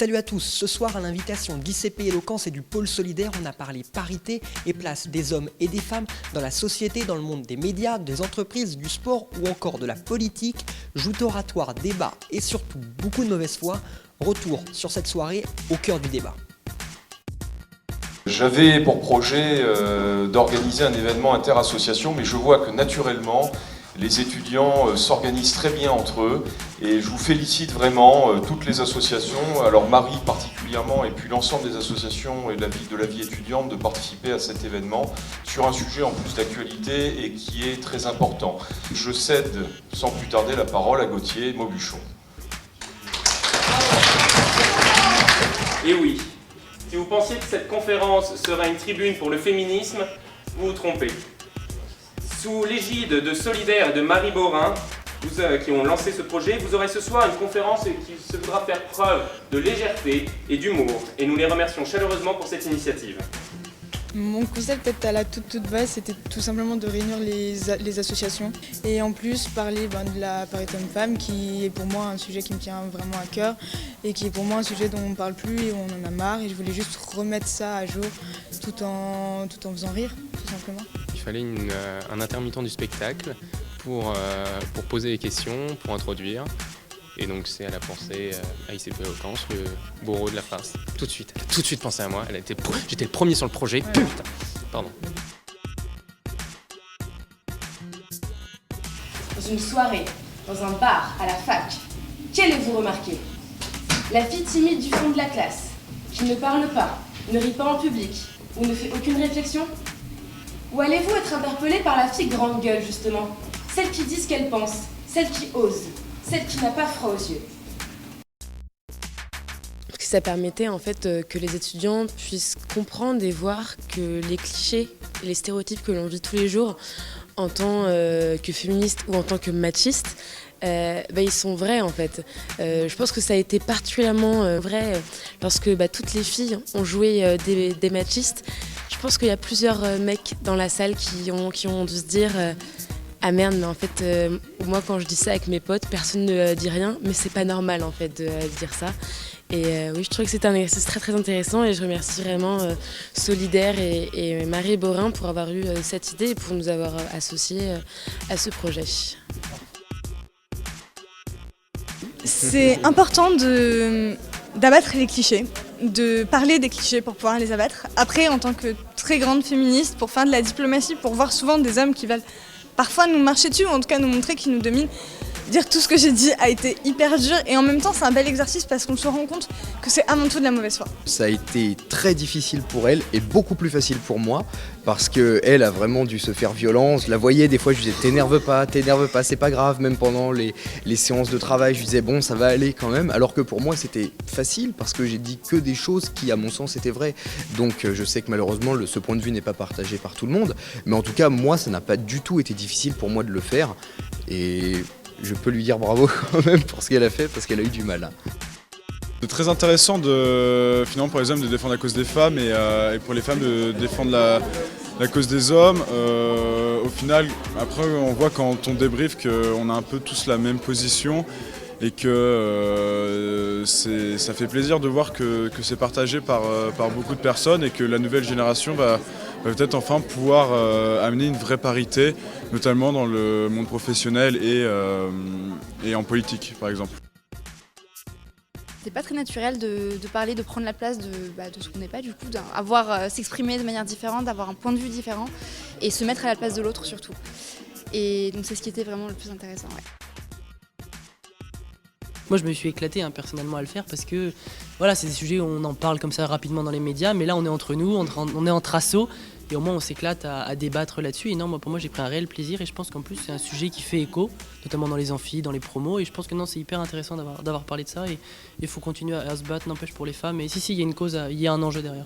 Salut à tous, ce soir à l'invitation d'ICP Éloquence et du Pôle Solidaire, on a parlé parité et place des hommes et des femmes dans la société, dans le monde des médias, des entreprises, du sport ou encore de la politique. Joute oratoire, débat et surtout beaucoup de mauvaise foi. Retour sur cette soirée au cœur du débat. J'avais pour projet d'organiser un événement interassociation, mais je vois que naturellement, les étudiants s'organisent très bien entre eux et je vous félicite vraiment, toutes les associations, alors Marie particulièrement et puis l'ensemble des associations et de la vie étudiante de participer à cet événement sur un sujet en plus d'actualité et qui est très important. Je cède sans plus tarder la parole à Gauthier Maubuchon. Et oui, si vous pensiez que cette conférence serait une tribune pour le féminisme, vous vous trompez. Sous l'égide de Solidaire et de Marie Borin, qui ont lancé ce projet, vous aurez ce soir une conférence qui se voudra faire preuve de légèreté et d'humour. Et nous les remercions chaleureusement pour cette initiative. Mon concept peut-être à la toute base, c'était tout simplement de réunir les associations et en plus parler de la parité homme-femme qui est pour moi un sujet qui me tient vraiment à cœur et qui est pour moi un sujet dont on ne parle plus et où on en a marre et je voulais juste remettre ça à jour tout en faisant rire, tout simplement. Il fallait un intermittent du spectacle pour poser des questions, pour introduire. Et donc c'est à la pensée à ICP Éloquence, le bourreau de la farce. Tout de suite, elle a tout de suite pensé à moi. J'étais le premier sur le projet. Putain, pardon. Dans une soirée, dans un bar, à la fac, qu'allez-vous remarquer? La fille timide du fond de la classe, qui ne parle pas, ne rit pas en public, ou ne fait aucune réflexion? Ou allez-vous être interpellé par la fille grande gueule, justement? Celle qui dit ce qu'elle pense, celle qui ose, celle qui n'a pas froid aux yeux. Parce que ça permettait en fait que les étudiants puissent comprendre et voir que les clichés et les stéréotypes que l'on vit tous les jours en tant que féministe ou en tant que machiste, ils sont vrais en fait. Je pense que ça a été particulièrement vrai lorsque toutes les filles ont joué des machistes. Je pense qu'il y a plusieurs mecs dans la salle qui ont dû se dire ah merde, mais en fait, moi quand je dis ça avec mes potes, personne ne dit rien, mais c'est pas normal en fait de dire ça. Et oui, je trouve que c'est un exercice très très intéressant et je remercie vraiment Solidaire et Marie Borin pour avoir eu cette idée et pour nous avoir associés à ce projet. C'est important d'abattre les clichés, de parler des clichés pour pouvoir les abattre. Après, en tant que très grande féministe, pour faire de la diplomatie, pour voir souvent des hommes qui veulent parfois nous marcher dessus, ou en tout cas nous montrer qu'ils nous dominent. Dire tout ce que j'ai dit a été hyper dur et en même temps c'est un bel exercice parce qu'on se rend compte que c'est avant tout de la mauvaise foi. Ça a été très difficile pour elle et beaucoup plus facile pour moi parce qu'elle a vraiment dû se faire violence. Je la voyais des fois, je lui disais t'énerve pas, c'est pas grave. Même pendant les séances de travail, je lui disais bon ça va aller quand même. Alors que pour moi c'était facile parce que j'ai dit que des choses qui à mon sens étaient vraies. Donc je sais que malheureusement ce point de vue n'est pas partagé par tout le monde. Mais en tout cas moi ça n'a pas du tout été difficile pour moi de le faire. Et je peux lui dire bravo quand même pour ce qu'elle a fait, parce qu'elle a eu du mal. C'est très intéressant finalement pour les hommes de défendre la cause des femmes et pour les femmes de défendre la cause des hommes. Au final, après on voit quand on débriefe qu'on a un peu tous la même position et que ça fait plaisir de voir que c'est partagé par beaucoup de personnes et que la nouvelle génération va peut-être enfin pouvoir amener une vraie parité, notamment dans le monde professionnel et en politique par exemple. C'est pas très naturel de parler, de prendre la place de ce qu'on n'est pas du coup, s'exprimer de manière différente, d'avoir un point de vue différent et se mettre à la place de l'autre surtout. Et donc c'est ce qui était vraiment le plus intéressant. Ouais. Moi je me suis éclaté personnellement à le faire parce que voilà, c'est des sujets où on en parle comme ça rapidement dans les médias, mais là on est entre nous, on est entre assos et au moins on s'éclate à débattre là-dessus. Et non, pour moi j'ai pris un réel plaisir et je pense qu'en plus c'est un sujet qui fait écho, notamment dans les amphis, dans les promos, et je pense que non, c'est hyper intéressant d'avoir parlé de ça et il faut continuer à se battre, n'empêche pour les femmes. Et si, il y a une cause, il y a un enjeu derrière.